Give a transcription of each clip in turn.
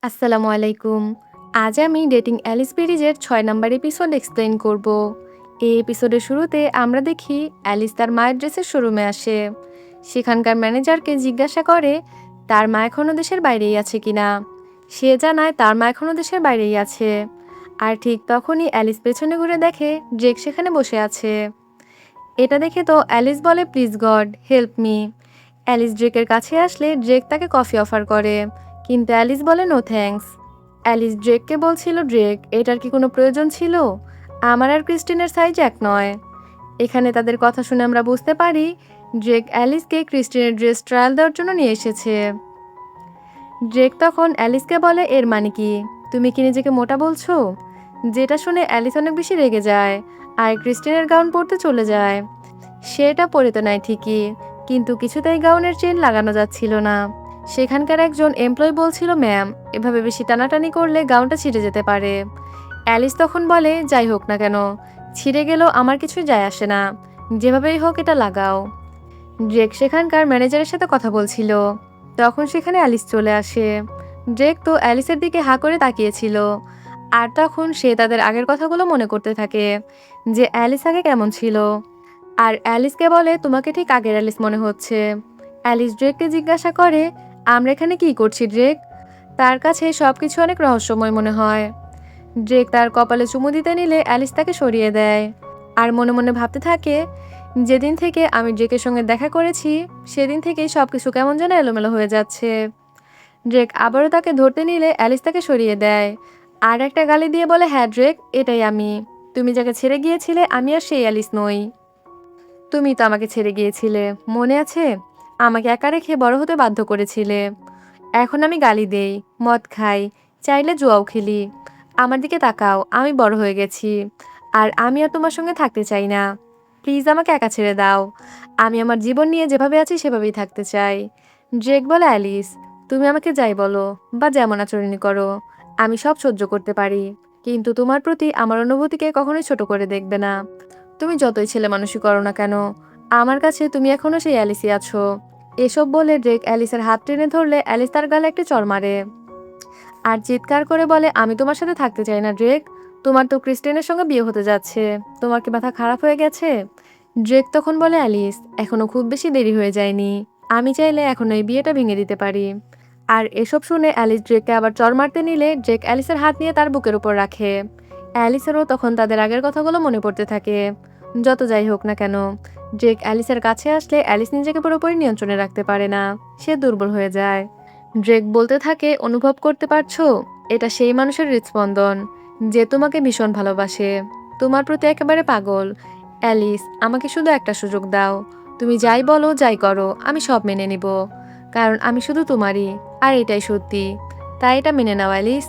আসসালামু আলাইকুম। আজ আমি ডেটিং অ্যালিস সিরিজের ৬ নাম্বার এপিসোড এক্সপ্লেইন করব। এই এপিসোডের শুরুতে আমরা দেখি অ্যালিস তার মায়ের ড্রেসের শোরুমে আসে। সেখানকার ম্যানেজারকে জিজ্ঞাসা করে তার মা এখনও দেশের বাইরেই আছে কিনা। সে জানায় তার মা এখনও দেশের বাইরেই আছে। আর ঠিক তখনই অ্যালিস পেছনে ঘুরে দেখে ড্রেক সেখানে বসে আছে। এটা দেখে তো অ্যালিস বলে, please god help me. Alice ড্রেকের কাছে আসলে ড্রেক তাকে কফি অফার করে, কিন্তু অ্যালিস বলে নো থ্যাঙ্কস। অ্যালিস ড্রেককে বলছিল, ড্রেক এটার কি কোনো প্রয়োজন ছিল? আমার আর ক্রিস্টিনের সাইজ এক নয়। এখানে তাদের কথা শুনে আমরা বুঝতে পারি ড্রেক অ্যালিসকে ক্রিস্টিনের ড্রেস ট্রায়াল দেওয়ার জন্য নিয়ে এসেছে। ড্রেক তখন অ্যালিসকে বলে, এর মানে কি? তুমি কি নিজেকে মোটা বলছো? যেটা শুনে অ্যালিস অনেক বেশি রেগে যায় আর ক্রিস্টিনের গাউন পরতে চলে যায়। সেটা পরে তো নেয় ঠিকই, কিন্তু কিছুতেই গাউনের চেন লাগানো যাচ্ছিল না। সেখানকার একজন এমপ্লয়ি বলছিল, ম্যাম এভাবে বেশি টানাটানি করলে গাউনটা ছিঁড়ে যেতে পারে। অ্যালিস তখন বলে, যাই হোক না কেন, ছিঁড়ে গেলেও আমার কিছুই যায় আসে না, যেভাবেই হোক এটা লাগাও। ড্রেক সেখানকার ম্যানেজারের সাথে কথা বলছিল, তখন সেখানে অ্যালিস চলে আসে। ড্রেক তো অ্যালিসের দিকে হাঁ করে তাকিয়েছিল, আর তখন সে তাদের আগের কথাগুলো মনে করতে থাকে যে অ্যালিস আগে কেমন ছিল। আর অ্যালিসকে বলে, তোমাকে ঠিক আগের অ্যালিস মনে হচ্ছে। অ্যালিস ড্রেককে জিজ্ঞাসা করে, আমরা এখানে কি করছি ড্রেক? তার কাছে সবকিছু অনেক রহস্যময় মনে হয়। ড্রেক তার কপালে চুমু দিতে নিলে অ্যালিস তাকে সরিয়ে দেয়, আর মনে মনে ভাবতে থাকে, যেদিন থেকে আমি ড্রেকের সঙ্গে দেখা করেছি সেদিন থেকেই সবকিছু কেমন যেন এলোমেলো হয়ে যাচ্ছে। ড্রেক আবারও তাকে ধরতে নিলে অ্যালিস তাকে সরিয়ে দেয়, আর একটা গালি দিয়ে বলে, হ্যাঁ ড্রেক এটাই আমি। তুমি যাকে ছেড়ে গিয়েছিলে আমি আর সেই অ্যালিস নই। তুমি তো আমাকে ছেড়ে গিয়েছিলে, মনে আছে? আমাকে একা রেখে বড় হতে বাধ্য করেছিলে। এখন আমি গালি দেই, মদ খাই, চাইলে জুয়াও খেলি। আমার দিকে তাকাও, আমি বড় হয়ে গেছি, আর আমি আর তোমার সঙ্গে থাকতে চাই না। প্লিজ আমাকে একা ছেড়ে দাও। আমি আমার জীবন নিয়ে যেভাবে আছি সেভাবেই থাকতে চাই। ড্রেক বলে, অ্যালিস তুমি আমাকে যাই বলো বা যেমন আচরণই করো, আমি সব সহ্য করতে পারি, কিন্তু তোমার প্রতি আমার অনুভূতিকে কখনোই ছোট করে দেখবে না। তুমি যতই ছেলে মানুষই করো না কেন, আমার কাছে তুমি এখনো সেই অ্যালিসই আছো। এসব বলে ড্রেক অ্যালিসের হাত টেনে ধরলে অ্যালিস তার গালে একটি চড় মারে, আর চিৎকার করে বলে, আমি তোমার সাথে থাকতে চাই না ড্রেক। তোমার তো ক্রিস্টিনের সঙ্গে বিয়ে হতে যাচ্ছে, তোমার কি মাথা খারাপ হয়ে গেছে? ড্রেক তখন বলে, অ্যালিস এখনো খুব বেশি দেরি হয়ে যায়নি, আমি চাইলে এখন এই বিয়েটা ভেঙে দিতে পারি। আর এসব শুনে অ্যালিস ড্রেককে আবার চড় মারতে নিলে ড্রেক অ্যালিসের হাত নিয়ে তার বুকের উপর রাখে। অ্যালিসেরও তখন তাদের আগের কথাগুলো মনে পড়তে থাকে। যত যাই হোক না কেন, ড্রেক অ্যালিসের কাছে আসলে অ্যালিস নিজেকে পুরোপুরি নিয়ন্ত্রণে রাখতে পারে না, সে দুর্বল হয়ে যায়। ড্রেক বলতে থাকে, অনুভব করতে পারছো? এটা সেই মানুষের হৃদস্পন্দন যে তোমাকে ভীষণ ভালোবাসে, তোমার প্রতি একেবারে পাগল। অ্যালিস আমাকে শুধু একটা সুযোগ দাও, তুমি যাই বলো যাই করো আমি সব মেনে নিব, কারণ আমি শুধু তোমারই, আর এটাই সত্যি, তাই এটা মেনে নাও অ্যালিস।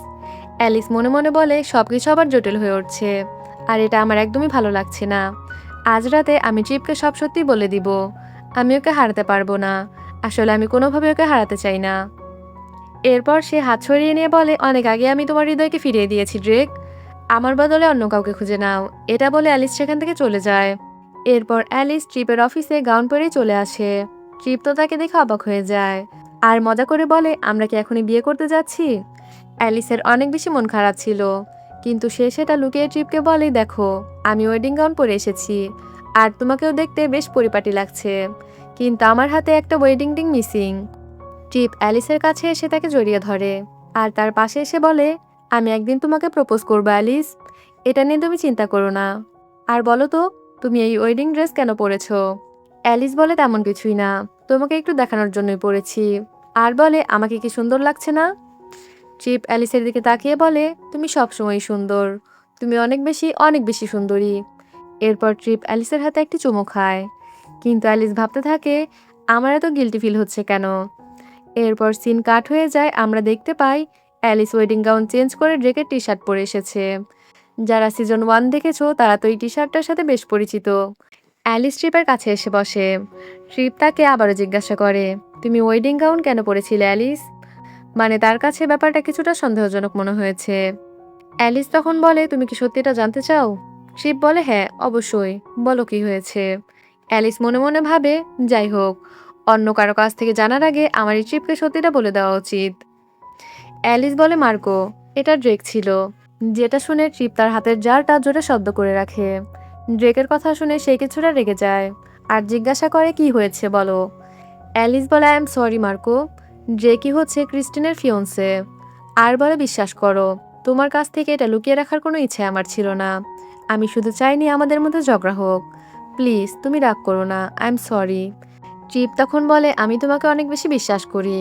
অ্যালিস মনে মনে বলে, সবকিছু আবার জটিল হয়ে উঠছে, আর এটা আমার একদমই ভালো লাগছে না। আজ রাতে আমি ট্রিপকে সব সত্যি বলে দিব, আমি ওকে হারাতে পারবো না, আসলে আমি কোনোভাবে ওকে হারাতে চাই না। এরপর সে হাত সরিয়ে নিয়ে বলে, অনেক আগে আমি তোমার হৃদয়কে ফিরিয়ে দিয়েছি ড্রেক, আমার বদলে অন্য কাউকে খুঁজে নাও। এটা বলে অ্যালিস সেখান থেকে চলে যায়। এরপর অ্যালিস ট্রিপের অফিসে গাউন পরেই চলে আসে। ট্রিপ তো তাকে দেখে অবাক হয়ে যায়, আর মজা করে বলে, আমরা কি এখনই বিয়ে করতে যাচ্ছি? অ্যালিসের অনেক বেশি মন খারাপ ছিল, কিন্তু সে সেটা লুকিয়ে ট্রিপকে বলে, দেখো আমি ওয়েডিং গাউন পরে এসেছি, আর তোমাকেও দেখতে বেশ পরিপাটি লাগছে, কিন্তু আমার হাতে একটা ওয়েডিং রিং মিসিং। ট্রিপ অ্যালিসের কাছে এসে তাকে জড়িয়ে ধরে, আর তার পাশে এসে বলে, আমি একদিন তোমাকে প্রপোজ করবো অ্যালিস, এটা নিয়ে তুমি চিন্তা করো না। আর বলো তো, তুমি এই ওয়েডিং ড্রেস কেন পরেছো? অ্যালিস বলে, তেমন কিছুই না, তোমাকে একটু দেখানোর জন্যই পরেছি। আর বলে, আমাকে কি সুন্দর লাগছে না? ট্রিপ অ্যালিসের দিকে তাকিয়ে বলে, তুমি সবসময়ই সুন্দর, তুমি অনেক বেশি অনেক বেশি সুন্দরী। এরপর ট্রিপ অ্যালিসের হাতে একটি চুমু খায়, কিন্তু অ্যালিস ভাবতে থাকে, আমার এত গিল্টি ফিল হচ্ছে কেন। এরপর সিন কাট হয়ে যায়, আমরা দেখতে পাই অ্যালিস ওয়েডিং গাউন চেঞ্জ করে ড্রেকের টি শার্ট পরে এসেছে। যারা সিজন 1 দেখেছো তারা তো এই টি শার্টটার সাথে বেশ পরিচিত। অ্যালিস ট্রিপের কাছে এসে বসে। ট্রিপ তাকে আবারও জিজ্ঞাসা করে, তুমি ওয়েডিং গাউন কেন পরেছিলে অ্যালিস? মানে তার কাছে ব্যাপারটা কিছুটা সন্দেহজনক মনে হয়েছে। অ্যালিস তখন বলে, তুমি কি সত্যি এটা জানতে চাও? ট্রিপ বলে, হ্যাঁ অবশ্যই, বলো কি হয়েছে। অ্যালিস মনে মনে ভাবে, যাই হোক, অন্য কারো কাছ থেকে জানার আগে আমার এই ট্রিপকে সত্যিটা বলে দেওয়া উচিত। অ্যালিস বলে মার্কো, এটা ড্রেক ছিল। যেটা শুনে ট্রিপ তার হাতের জারটা জোরে শব্দ করে রাখে। ড্রেকের কথা শুনে সে কিছুটা রেগে যায় আর জিজ্ঞাসা করে কি হয়েছে বলো। অ্যালিস বলে আই এম সরি মার্কো, ড্রেকই হচ্ছে ক্রিস্টিনের ফিয়ন্সে। আর বলে বিশ্বাস করো, তোমার কাছ থেকে এটা লুকিয়ে রাখার কোনো ইচ্ছে আমার ছিল না। আমি শুধু চাইনি আমাদের মধ্যে ঝগড়া হোক। প্লিজ তুমি রাগ করো না, আই এম সরি। ট্রিপ তখন বলে আমি তোমাকে অনেক বেশি বিশ্বাস করি,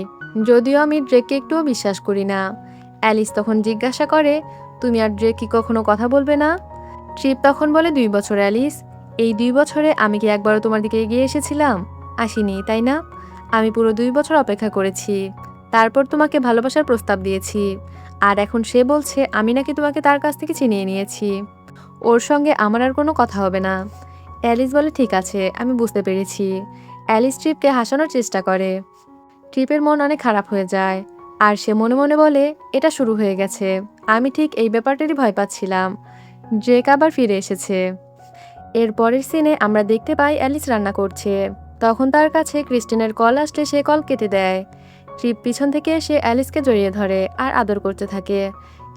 যদিও আমি ড্রেককে একটুও বিশ্বাস করি না। অ্যালিস তখন জিজ্ঞাসা করে তুমি আর ড্রেক কি কখনো কথা বলবে না। ট্রিপ তখন বলে 2 বছর অ্যালিস, এই 2 বছরে আমি কি একবারও তোমার দিকে এগিয়ে এসেছিলাম? আসিনি তাই না? আমি পুরো 2 বছর অপেক্ষা করেছি, তারপর তোমাকে ভালোবাসার প্রস্তাব দিয়েছি। আর এখন সে বলছে আমি নাকি তোমাকে তার কাছ থেকে ছিনিয়ে নিয়েছি, ওর সঙ্গে আমার আর কোনো কথা হবে না। অ্যালিস বলে ঠিক আছে, আমি বুঝতে পেরেছি। অ্যালিস ট্রিপকে হাসানোর চেষ্টা করে। ট্রিপের মন অনেক খারাপ হয়ে যায় আর সে মনে মনে বলে এটা শুরু হয়ে গেছে, আমি ঠিক এই ব্যাপারটারই ভয় পাচ্ছিলাম। ড্রেক আবার ফিরে এসেছে। এর পরের সিনে আমরা দেখতে পাই অ্যালিস রান্না করছে। তখন তার কাছে ক্রিস্টিনের কল আসলে সে কল কেটে দেয়। ট্রিপ পিছন থেকে এসে অ্যালিসকে জড়িয়ে ধরে আর আদর করতে থাকে।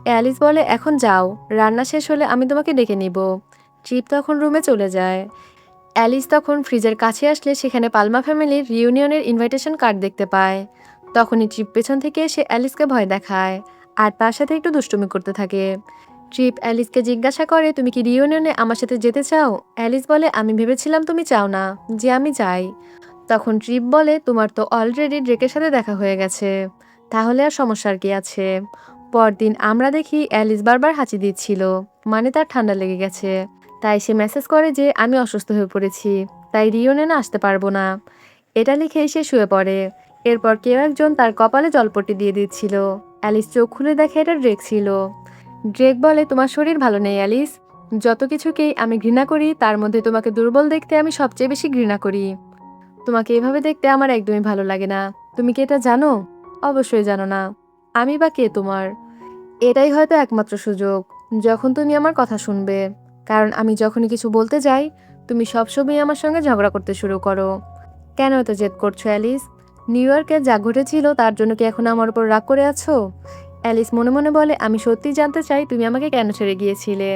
অ্যালিস বলে এখন যাও, রান্না শেষ হলে আমি তোমাকে ডেকে নিব। ট্রিপ তখন রুমে চলে যায়। অ্যালিস তখন ফ্রিজের কাছে আসলে সেখানে পালমা ফ্যামিলির রিউনিয়নের ইনভাইটেশন কার্ড দেখতে পায়। তখনই ট্রিপ পেছন থেকে এসে অ্যালিসকে ভয় দেখায় আর তার সাথে একটু দুষ্টুমি করতে থাকে। ট্রিপ অ্যালিসকে জিজ্ঞাসা করে তুমি কি রিউনিয়নে আমার সাথে যেতে চাও? অ্যালিস বলে আমি ভেবেছিলাম তুমি চাও না যে আমি যাই। তখন ট্রিপ বলে তোমার তো অলরেডি ড্রেকের সাথে দেখা হয়ে গেছে, তাহলে আর সমস্যার কি আছে। পরদিন আমরা দেখি অ্যালিস বারবার হাঁচি দিচ্ছিল, মানে তার ঠান্ডা লেগে গেছে। তাই সে মেসেজ করে যে আমি অসুস্থ হয়ে পড়েছি, তাই রিউনিয়নে আসতে পারবো না। এটা লিখে সে শুয়ে পড়ে। এরপর কেউ একজন তার কপালে জলপট্টি দিয়ে দিচ্ছিল। অ্যালিস চোখ খুলে দেখে এটা ড্রেক ছিল। ড্রেক বলে তোমার শরীর ভালো নেই অ্যালিস, যত কিছুকেই আমি ঘৃণা করি তার মধ্যে তোমাকে দুর্বল দেখতে আমি সবচেয়ে বেশি ঘৃণা করি। তোমাকে এভাবে দেখতে আমার একদমই ভালো লাগে না। তুমি কি এটা জানো? অবশ্যই জানো না। আমি বা কে তোমার? এটাই হয়তো একমাত্র সুযোগ যখন তুমি আমার কথা শুনবে, কারণ আমি যখনই কিছু বলতে যাই তুমি সবসময় আমার সঙ্গে ঝগড়া করতে শুরু করো। কেন এত জেদ করছো অ্যালিস? নিউ ইয়র্কে যা ঘটেছিল তার জন্য কি এখন আমার উপর রাগ করে আছো? অ্যালিস মনে মনে বলে আমি সত্যিই জানতে চাই তুমি আমাকে কেন ছেড়ে গিয়েছিলে,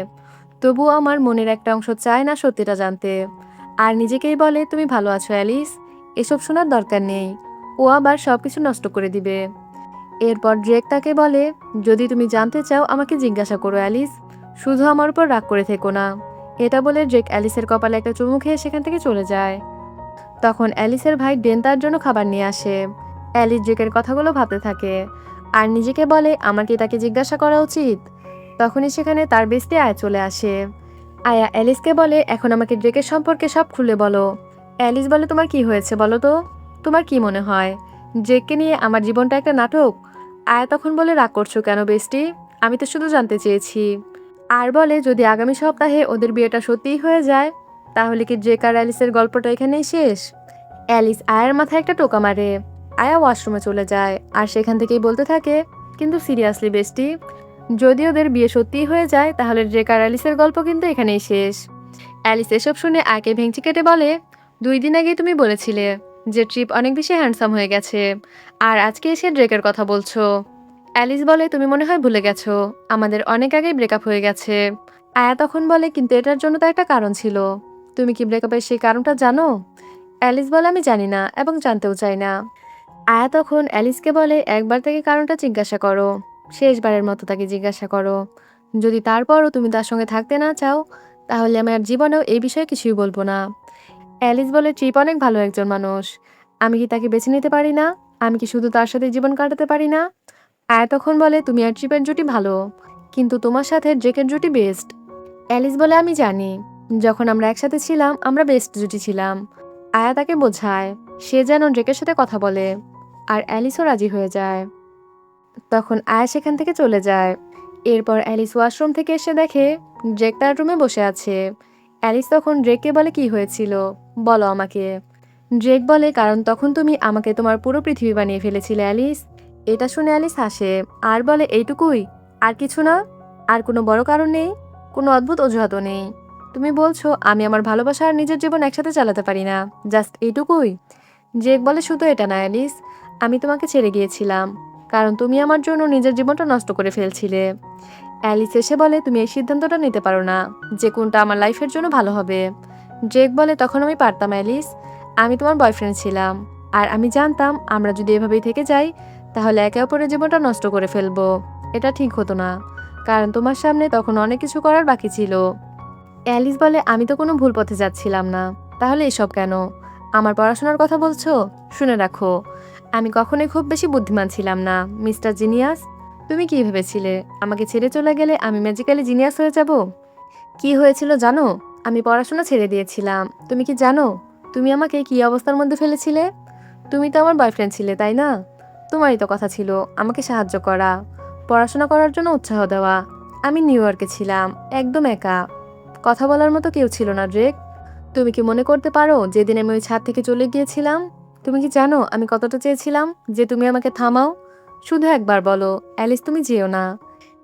তবুও আমার মনের একটা অংশ চায় না সত্যিটা জানতে। আর নিজেকেই বলে তুমি ভালো আছো অ্যালিস, এসব শোনার দরকার নেই, ও আবার সবকিছু নষ্ট করে দিবে। এরপর ড্রেক তাকে বলে যদি তুমি জানতে চাও আমাকে জিজ্ঞাসা করো অ্যালিস, শুধু আমার উপর রাগ করে থেকো না। এটা বলে ড্রেক অ্যালিসের কপালে একটা চুমু খেয়ে সেখান থেকে চলে যায়। তখন অ্যালিসের ভাই ডেন তার জন্য খাবার নিয়ে আসে। অ্যালিস ড্রেকের কথাগুলো ভাবতে থাকে আর নিজেকে বলে আমার কি তাকে জিজ্ঞাসা করা উচিত। তখনই সেখানে তার বেস্টি আয়া চলে আসে। আয়া অ্যালিসকে বলে এখন আমাকে ড্রেকের সম্পর্কে সব খুলে বলো। অ্যালিস বলে তোমার কি হয়েছে বলো তো, তোমার কি মনে হয় ড্রেককে নিয়ে আমার জীবনটা একটা নাটক? আয়া তখন বলে রাগ করছো কেন বেস্টি, আমি তো শুধু জানতে চেয়েছি। আর বলে যদি আগামী সপ্তাহে ওদের বিয়েটা সত্যিই হয়ে যায় তাহলে কি ড্রেক আর অ্যালিসের গল্পটা এখানেই শেষ? অ্যালিস আয়ার মাথায় একটা টোকা মারে। আয়া ওয়াশরুমে চলে যায় আর সেখান থেকেই বলতে থাকে কিন্তু সিরিয়াসলি বেস্টি, যদি ওদের বিয়ে সত্যিই হয়ে যায় তাহলে ড্রেক আর অ্যালিসের গল্প কিন্তু এখানেই শেষ। অ্যালিস এসব শুনে আয়াকে ভেঙচি কেটে বলে 2 দিন আগেই তুমি বলেছিলে যে ট্রিপ অনেক বেশি হ্যান্ডসাম হয়ে গেছে, আর আজকে এসে ড্রেকের কথা বলছো। অ্যালিস বলে তুমি মনে হয় ভুলে গেছো আমাদের অনেক আগেই ব্রেকআপ হয়ে গেছে। আয়া তখন বলে কিন্তু এটার জন্য তো একটা কারণ ছিল, তুমি কি ব্রেকআপের সেই কারণটা জানো? অ্যালিস বলে আমি জানি না এবং জানতেও চাই না। আয়া তখন অ্যালিসকে বলে একবার তাকে কারণটা জিজ্ঞাসা করো, শেষবারের মতো তাকে জিজ্ঞাসা করো। যদি তারপরও তুমি তার সঙ্গে থাকতে না চাও তাহলে আমি আর জীবনেও এই বিষয়ে কিছুই বলবো না। অ্যালিস বলে ট্রিপ অনেক ভালো একজন মানুষ, আমি কি তাকে বেছে নিতে পারি না? আমি কি শুধু তার সাথে জীবন কাটাতে পারি না? আয়া তখন বলে তুমি আর ট্রিপের জুটি ভালো, কিন্তু তোমার সাথে ড্রেকের জুটি বেস্ট। অ্যালিস বলে আমি জানি, যখন আমরা একসাথে ছিলাম আমরা বেস্ট জুটি ছিলাম। আয়া তাকে বোঝায় সে যেন ড্রেকের সাথে কথা বলে, আর অ্যালিসও রাজি হয়ে যায়। তখন আয়া সেখান থেকে চলে যায়। এরপর অ্যালিস ওয়াশরুম থেকে এসে দেখে ড্রেক তার রুমে বসে আছে। অ্যালিস তখন ড্রেককে বলে কি হয়েছিল বলো আমাকে। ড্রেক বলে কারণ তখন তুমি আমাকে তোমার পুরো পৃথিবী বানিয়ে ফেলেছিলে অ্যালিস। এটা শুনে অ্যালিস হাসে আর বলে এইটুকুই, আর কিছু না? আর কোনো বড় কারণ নেই, কোনো অদ্ভুত অজুহাতও নেই? তুমি বলছো আমি আমার ভালোবাসা আর নিজের জীবন একসাথে চালাতে পারি না, জাস্ট এইটুকুই? ড্রেক বলে শুধু এটা না অ্যালিস, আমি তোমাকে ছেড়ে গিয়েছিলাম, কারণ তুমি আমার জন্য নিজের জীবনটা নষ্ট করে ফেলছিলে। অ্যালিস এসে বলে তুমি এই সিদ্ধান্তটা নিতে পারো না যে কোনটা আমার লাইফের জন্য ভালো হবে। ড্রেক বলে তখন আমি পারতাম অ্যালিস, আমি তোমার বয়ফ্রেন্ড ছিলাম, আর আমি জানতাম আমরা যদি এভাবেই থেকে যাই তাহলে একে অপরের জীবনটা নষ্ট করে ফেলবো। এটা ঠিক হতো না, কারণ তোমার সামনে তখন অনেক কিছু করার বাকি ছিল। অ্যালিস বলে আমি তো কোনো ভুল পথে যাচ্ছিলাম না, তাহলে এসব কেন? আমার পড়াশোনার কথা বলছো? শুনে রাখো, আমি কখনোই খুব বেশি বুদ্ধিমান ছিলাম না মিস্টার জিনিয়াস। তুমি কি ভেবেছিলে আমাকে ছেড়ে চলে গেলে আমি ম্যাজিক্যালি জিনিয়াস হয়ে যাব? কি হয়েছিল জানো? আমি পড়াশোনা ছেড়ে দিয়েছিলাম। তুমি কি জানো তুমি আমাকে কি অবস্থার মধ্যে ফেলেছিলে? তুমি তো আমার বয়ফ্রেন্ড ছিলে, তাই না? তোমারই তো কথা ছিল আমাকে সাহায্য করা, পড়াশোনা করার জন্য উৎসাহ দেওয়া। আমি নিউ ইয়র্কে ছিলাম, একদম একা, কথা বলার মতো কেউ ছিল না ড্রেক। তুমি কি মনে করতে পারো যেদিন আমি ওই ছাদ থেকে চলে গিয়েছিলাম, তুমি কি জানো আমি কতটা চেয়েছিলাম যে তুমি আমাকে থামাও? শুধু একবার বলো অ্যালিস তুমি যেও না।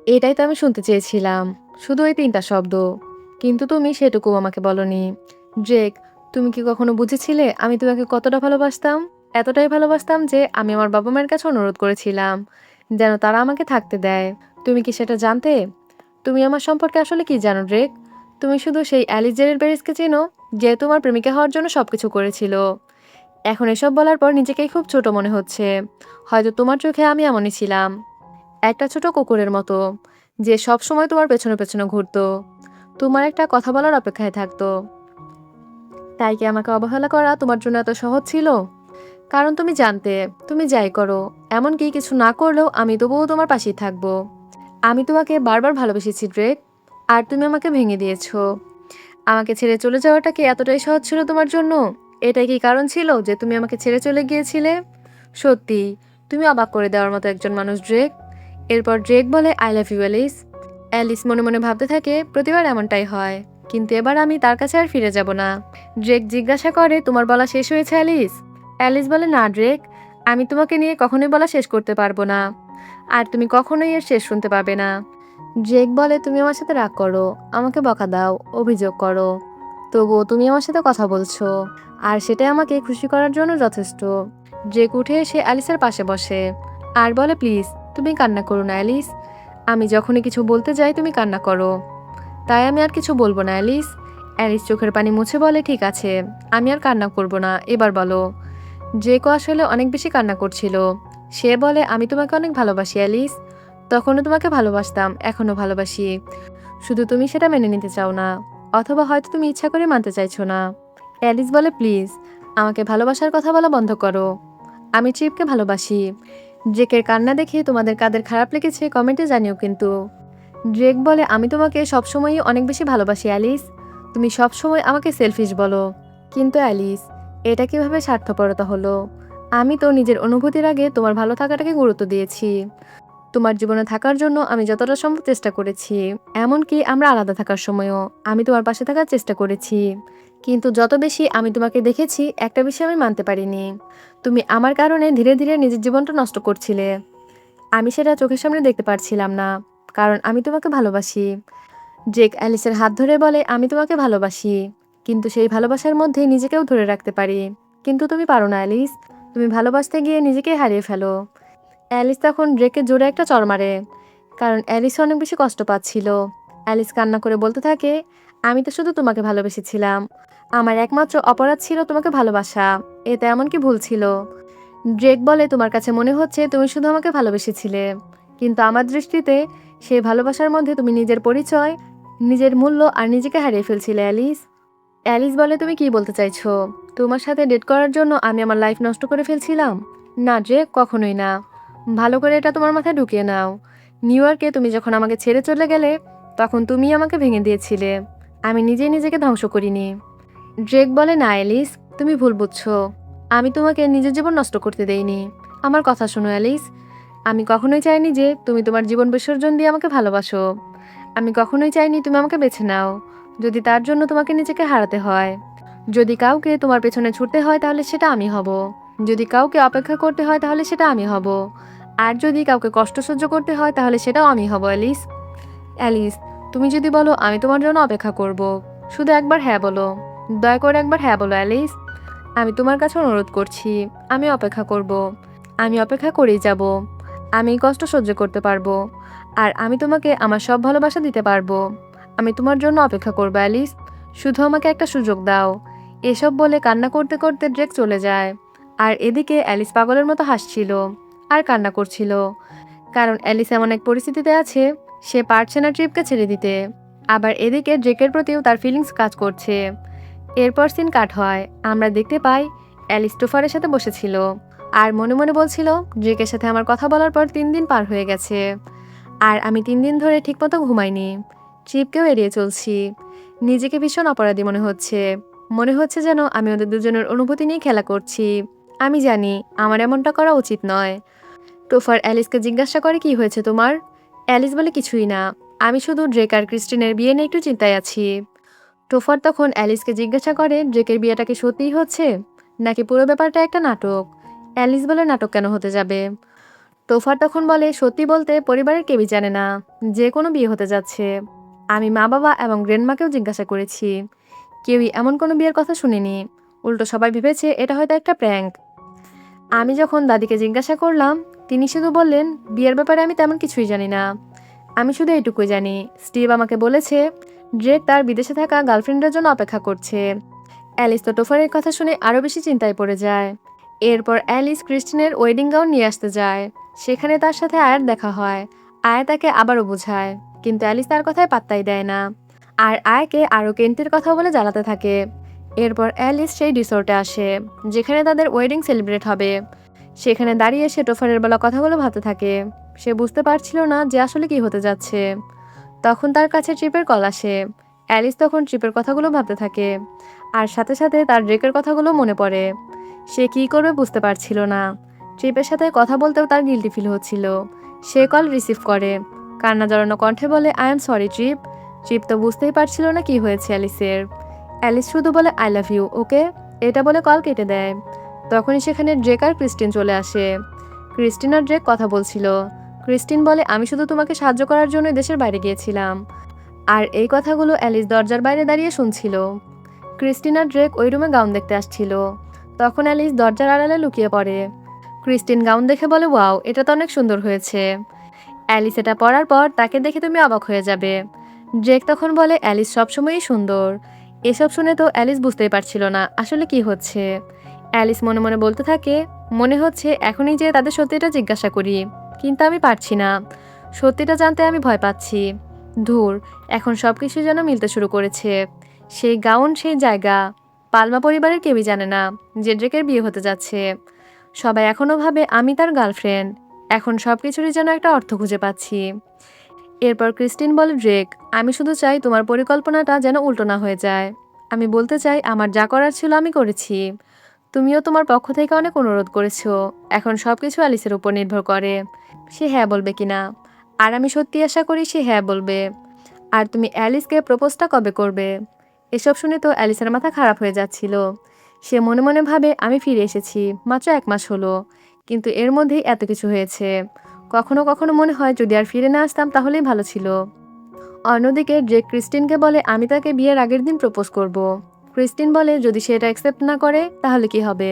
এটাই তো আমি শুনতে চেয়েছিলাম, শুধু ওই 3টা শব্দ, কিন্তু তুমি সেটুকু আমাকে বলনি। ড্রেক, তুমি কি কখনো বুঝেছিলে আমি তোমাকে কতটা ভালোবাসতাম? এতটাই ভালোবাসতাম যে আমি আমার বাবা মায়ের কাছে অনুরোধ করেছিলাম যেন তারা আমাকে থাকতে দেয়। তুমি কি সেটা জানতে? তুমি আমার সম্পর্কে আসলে কি জানো ড্রেক? তুমি শুধু সেই অ্যালিস জেরের প্যারিসকে চেনো যে তোমার প্রেমিকা হওয়ার জন্য সবকিছু করেছিল। এখন এসব বলার পর নিজেকেই খুব ছোট মনে হচ্ছে। হয়তো তোমার চোখে আমি এমনই ছিলাম, একটা ছোট কুকুরের মতো যে সব সময় তোমার পেছনে পেছনে ঘুরতো, তোমার একটা কথা বলার অপেক্ষায় থাকতো। তাই কি আমাকে অবহেলা করা তোমার জন্য এত সহজ ছিল? কারণ তুমি জানতে তুমি যাই করো, এমনকি কিছু না করলেও আমি তবুও তোমার পাশেই থাকবো। আমি তোমাকে বারবার ভালোবেসেছি ড্রেক, আর তুমি আমাকে ভেঙে দিয়েছো। আমাকে ছেড়ে চলে যাওয়াটা কি এতটাই সহজ ছিল তোমার জন্য? এটাই কি কারণ ছিল যে তুমি আমাকে ছেড়ে চলে গিয়েছিলে? সত্যি, তুমি অবাক করে দেওয়ার মতো একজন মানুষ ড্রেক। এরপর ড্রেক বলে I love you Alice. Alice মনে মনে ভাবতে থাকে প্রতিবার এমনটাই হয়, কিন্তু এবার আমি তার কাছে আর ফিরে যাব না। ড্রেক জিজ্ঞাসা করে তোমার বলা শেষ হয়েছে অ্যালিস? অ্যালিস বলে না ড্রেক, আমি তোমাকে নিয়ে কখনোই বলা শেষ করতে পারবো না, আর তুমি কখনোই এর শেষ শুনতে পাবে না। ড্রেক বলে তুমি আমার সাথে রাগ করো, আমাকে বকা দাও, অভিযোগ করো, তবুও তুমি আমার সাথে কথা বলছো, আর সেটাই আমাকে খুশি করার জন্য যথেষ্ট। ড্রেক উঠে এসে অ্যালিসের পাশে বসে আর বলে প্লিজ তুমি কান্না করো না অ্যালিস, আমি যখনই কিছু বলতে যাই তুমি কান্না করো, তাই আমি আর কিছু বলবো না অ্যালিস। অ্যালিস চোখের পানি মুছে বলে ঠিক আছে, আমি আর কান্না করব না, এবার বলো। ড্রেকও আসলে অনেক বেশি কান্না করছিল। সে বলে আমি তোমাকে অনেক ভালোবাসি অ্যালিস, তখনও তোমাকে ভালোবাসতাম, এখনও ভালোবাসি, শুধু তুমি সেটা মেনে নিতে চাও না, অথবা হয়তো তুমি ইচ্ছা করে মানতে চাইছো না। অ্যালিস বলে প্লিজ আমাকে ভালোবাসার কথা বলা বন্ধ করো, আমি ট্রিপকে ভালোবাসি। ড্রেকের কান্না দেখে তোমাদের কাদের খারাপ লেগেছে কমেন্টে জানিও কিন্তু। ড্রেক বলে আমি তোমাকে সবসময়ই অনেক বেশি ভালোবাসি অ্যালিস, তুমি সবসময় আমাকে সেলফিশ বলো, কিন্তু অ্যালিস এটা কিভাবে স্বার্থপরতা হলো? আমি তো নিজের অনুভূতির আগে তোমার ভালো থাকাটাকে গুরুত্ব দিয়েছি, তোমার জীবনে থাকার জন্য আমি যতটা সম্ভব চেষ্টা করেছি, এমনকি আমরা আলাদা থাকার সময়ও আমি তোমার পাশে থাকার চেষ্টা করেছি, কিন্তু যত বেশি আমি তোমাকে দেখেছি একটা বিষয় আমি মানতে পারিনি, তুমি আমার কারণে ধীরে ধীরে নিজের জীবনটা নষ্ট করছিলে। আমি সেটা চোখের সামনে দেখতে পারছিলাম না, কারণ আমি তোমাকে ভালোবাসি। ড্রেক অ্যালিসের হাত ধরে বলে আমি তোমাকে ভালোবাসি, কিন্তু সেই ভালোবাসার মধ্যে নিজেকেও ধরে রাখতে পারি, কিন্তু তুমি পারো না অ্যালিস, তুমি ভালোবাসতে গিয়ে নিজেকে হারিয়ে ফেলো। অ্যালিস তখন ড্রেকে জোরে একটা চড় মারে, কারণ অ্যালিস অনেক বেশি কষ্ট পাচ্ছিল। অ্যালিস কান্না করে বলতে থাকে আমি তো শুধু তোমাকে ভালোবেসেছিলাম, আমার একমাত্র অপরাধ ছিল তোমাকে ভালোবাসা, এতে এমন কি ভুল ছিল? ড্রেক বলে তোমার কাছে মনে হচ্ছে তুমি শুধু আমাকে ভালোবেসেছিলে, কিন্তু আমার দৃষ্টিতে সেই ভালোবাসার মধ্যে তুমি নিজের পরিচয়, নিজের মূল্য আর নিজেকে হারিয়ে ফেলছিলে অ্যালিস। অ্যালিস বলে তুমি কি বলতে চাইছো? তোমার সাথে ডেট করার জন্য আমি আমার লাইফ নষ্ট করে ফেলছিলাম? না ড্রেক, কখনোই না। ভালো করে এটা তোমার মাথায় ঢুকিয়ে নাও, নিউ ইয়র্কে তুমি যখন আমাকে ছেড়ে চলে গেলে তখন তুমি আমাকে ভেঙে দিয়েছিলে, আমি নিজেই নিজেকে ধ্বংস করিনি। ড্রেক বলে না অ্যালিস, তুমি ভুল বুঝছো, আমি তোমাকে নিজের জীবন নষ্ট করতে দেইনি। আমার কথা শোনো অ্যালিস, আমি কখনোই চাইনি যে তুমি তোমার জীবন বিসর্জন দিয়ে আমাকে ভালোবাসো, আমি কখনোই চাইনি তুমি আমাকে বেছে নাও, যদি তার জন্য তোমাকে নিজেকে হারাতে হয়। যদি কাউকে তোমার পেছনে ছুটতে হয় তাহলে সেটা আমি হব, যদি কাউকে অপেক্ষা করতে হয় তাহলে সেটা আমি হব, আর যদি কাউকে কষ্ট সহ্য করতে হয় তাহলে সেটাও আমি হব অ্যালিস। অ্যালিস, তুমি যদি বলো আমি তোমার জন্য অপেক্ষা করব, শুধু একবার হ্যাঁ বলো, দয়া করে একবার হ্যাঁ বলো অ্যালিস, আমি তোমার কাছে অনুরোধ করছি, আমি অপেক্ষা করব, আমি অপেক্ষা করেই যাব, আমি এই কষ্ট সহ্য করতে পারবো। আর আমি তোমাকে আমার সব ভালোবাসা দিতে পারবো। আমি তোমার জন্য অপেক্ষা করবো অ্যালিস। শুধু আমাকে একটা সুযোগ দাও। এসব বলে কান্না করতে করতে ড্রেক চলে যায়। আর এদিকে অ্যালিস পাগলের মতো হাসছিল আর কান্না করছিল। কারণ অ্যালিস এমন এক পরিস্থিতিতে আছে, সে পারছে না ট্রিপকে ছেড়ে দিতে। আবার এদিকে ড্রেকের প্রতিও তার ফিলিংস কাজ করছে। এরপর সিন কাট হয়। আমরা দেখতে পাই অ্যালিস টোফারের সাথে বসেছিল আর মনে মনে বলছিল, ড্রেকের সাথে আমার কথা বলার পর 3 দিন পার হয়ে গেছে আর আমি 3 দিন ধরে ঠিকমতো ঘুমাইনি। ট্রিপকেও এড়িয়ে চলছি। নিজেকে ভীষণ অপরাধী মনে হচ্ছে যেন আমি ওদের দুজনের অনুভূতি নিয়ে খেলা করছি। আমি জানি আমার এমনটা করা উচিত নয়। টোফার অ্যালিসকে জিজ্ঞাসা করে, কি হয়েছে তোমার? অ্যালিস বলে, কিছুই না, আমি শুধু ড্রেক আর ক্রিস্টিনের বিয়ে নিয়ে একটু চিন্তায় আছি। টোফার তখন অ্যালিসকে জিজ্ঞাসা করে, ড্রেকের বিয়েটা কি সত্যিই হচ্ছে নাকি পুরো ব্যাপারটা একটা নাটক? অ্যালিস বলে, নাটক কেন হতে যাবে? টোফার তখন বলে, সত্যি বলতে পরিবারের কেউই জানে না যে কোনো বিয়ে হতে যাচ্ছে। আমি মা বাবা এবং গ্র্যান্ডমাকেও জিজ্ঞাসা করেছি, কেউই এমন কোনো বিয়ের কথা শুনিনি। উল্টো সবাই ভেবেছে এটা হয়তো একটা প্র্যাঙ্ক। আমি যখন দাদিকে জিজ্ঞাসা করলাম, তিনি শুধু বললেন, বিয়ের ব্যাপারে আমি তেমন কিছুই জানি না। আমি শুধু এইটুকুই জানি, স্টিভ আমাকে বলেছে ড্রেক তার বিদেশে থাকা গার্লফ্রেন্ডের জন্য অপেক্ষা করছে। অ্যালিস তো টোফারের কথা শুনে আরও বেশি চিন্তায় পড়ে যায়। এরপর অ্যালিস ক্রিস্টিনের ওয়েডিং গাউন নিয়ে আসতে যায়। সেখানে তার সাথে আয়ার দেখা হয়। আয়া তাকে আবারও বোঝায়, কিন্তু অ্যালিস তার কথায় পাত্তাই দেয় না আর আয়াকে আরও কেন্টের কথা বলে জ্বালাতে থাকে। এরপর অ্যালিস সেই রিসোর্টে আসে যেখানে তাদের ওয়েডিং সেলিব্রেট হবে। সেখানে দাঁড়িয়ে সে টোফারের বলা কথাগুলো ভাবতে থাকে। সে বুঝতে পারছিল না যে আসলে কি হতে যাচ্ছে। তখন তার কাছে ট্রিপের কল আসে। অ্যালিস তখন ট্রিপের কথাগুলো ভাবতে থাকে আর সাথে সাথে তার ড্রেকের কথাগুলো মনে পড়ে। সে কী করবে বুঝতে পারছিল না। ট্রিপের সাথে কথা বলতেও তার গিল্টি ফিল হচ্ছিল। সে কল রিসিভ করে, কান্না জড়ানো কণ্ঠে বলে, I am sorry trip. Trip তো বুঝতেই পারছিল না কি হয়েছে অ্যালিসের। অ্যালিস শুধু বলে, আই লাভ ইউ, ওকে। এটা বলে কল কেটে দেয়। তখনই সেখানে ড্রেক আর ক্রিস্টিন চলে আসে। ক্রিস্টিন আর ড্রেক কথা বলছিল। ক্রিস্টিন বলে, আমি শুধু তোমাকে সাহায্য করার জন্য দেশের বাইরে গিয়েছিলাম। আর এই কথাগুলো অ্যালিস দরজার বাইরে দাঁড়িয়ে শুনছিল। ক্রিস্টিন আর ড্রেক ওই রুমে গাউন দেখতে আসছিল। তখন অ্যালিস দরজার আড়ালে লুকিয়ে পড়ে। ক্রিস্টিন গাউন দেখে বলে, ওয়াও, এটা তো অনেক সুন্দর হয়েছে। অ্যালিস এটা পরার পর তাকে দেখে তুমি অবাক হয়ে যাবে। ড্রেক তখন বলে, অ্যালিস সবসময়ই সুন্দর। এসব শুনে তো অ্যালিস বুঝতেই পারছিল না আসলে কি হচ্ছে। অ্যালিস মনে মনে বলতে থাকে, মনে হচ্ছে এখনই যে তাদের সত্যিটা জিজ্ঞাসা করি, কিন্তু আমি পারছি না। সত্যিটা জানতে আমি ভয় পাচ্ছি। ধুর, এখন সব কিছু যেন মিলতে শুরু করেছে। সেই গাউন, সেই জায়গা। পালমা পরিবারের কেউই জানে না যে ড্রেকের বিয়ে হতে যাচ্ছে। সবাই এখনও ভাবে আমি তার গার্লফ্রেন্ড। এখন সব কিছুরই যেন একটা অর্থ খুঁজে পাচ্ছি। এরপর ক্রিস্টিন বলে, ড্রেক, আমি শুধু চাই তোমার পরিকল্পনাটা যেন উল্টো না হয়ে যায়। আমি বলতে চাই, আমার যা করার ছিল আমি করেছি। তুমিও তোমার পক্ষ থেকে অনেক অনুরোধ করেছো। এখন সব কিছু অ্যালিসের উপর নির্ভর করে সে হ্যাঁ বলবে কিনা। আর আমি সত্যি আশা করি সে হ্যাঁ বলবে। আর তুমি অ্যালিসকে প্রপোজটা কবে করবে? এসব শুনে তো অ্যালিসের মাথা খারাপ হয়ে যাচ্ছিল। সে মনে মনে ভাবে, আমি ফিরে এসেছি মাত্র 1 মাস হলো, কিন্তু এর মধ্যেই এত কিছু হয়েছে। কখনো কখনো মনে হয় যদি আর ফিরে না আসতাম তাহলেই ভালো ছিল। অন্যদিকে ড্রেক ক্রিস্টিনকে বলে, আমি তাকে বিয়ের আগের দিন প্রপোজ করব। ক্রিস্টিন বলে, যদি সে এটা অ্যাকসেপ্ট না করে তাহলে কি হবে?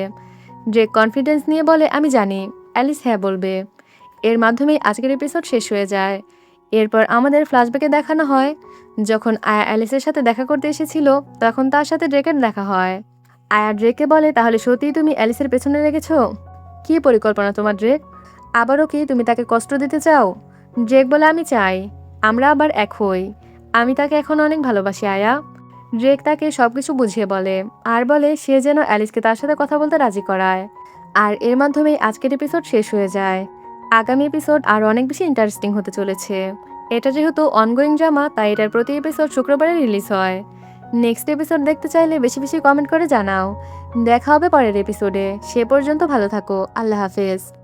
ড্রেক কনফিডেন্স নিয়ে বলে, আমি জানি অ্যালিস হ্যাঁ বলবে। এর মাধ্যমেই আজকের এপিসোড শেষ হয়ে যায়। এরপর আমাদের ফ্ল্যাশব্যাকে দেখানো হয় যখন আয়া অ্যালিসের সাথে দেখা করতে এসেছিল, তখন তার সাথে ড্রেকের দেখা হয়। আয়া ড্রেককে বলে, তাহলে সত্যিই তুমি অ্যালিসের পেছনে লেগেছো? কী পরিকল্পনা তোমার ড্রেক? আবারও কি তুমি তাকে কষ্ট দিতে চাও? ড্রেক বলে, আমি চাই আমরা আবার এক হই। আমি তাকে এখন অনেক ভালোবাসি আয়া। ড্রেক তাকে সবকিছু বুঝিয়ে বলে আর বলে সে যেন অ্যালিসকে তার সাথে কথা বলতে রাজি করায়। আর এর মাধ্যমেই আজকের এপিসোড শেষ হয়ে যায়। আগামী এপিসোড আরও অনেক বেশি ইন্টারেস্টিং হতে চলেছে। এটা যেহেতু অনগোয়িং ড্রামা, তাই এটার প্রতি এপিসোড শুক্রবারে রিলিজ হয়। নেক্সট এপিসোড দেখতে চাইলে বেশি বেশি কমেন্ট করে জানাও। দেখা হবে পরের এপিসোডে। সে পর্যন্ত ভালো থাকো। আল্লাহ হাফেজ।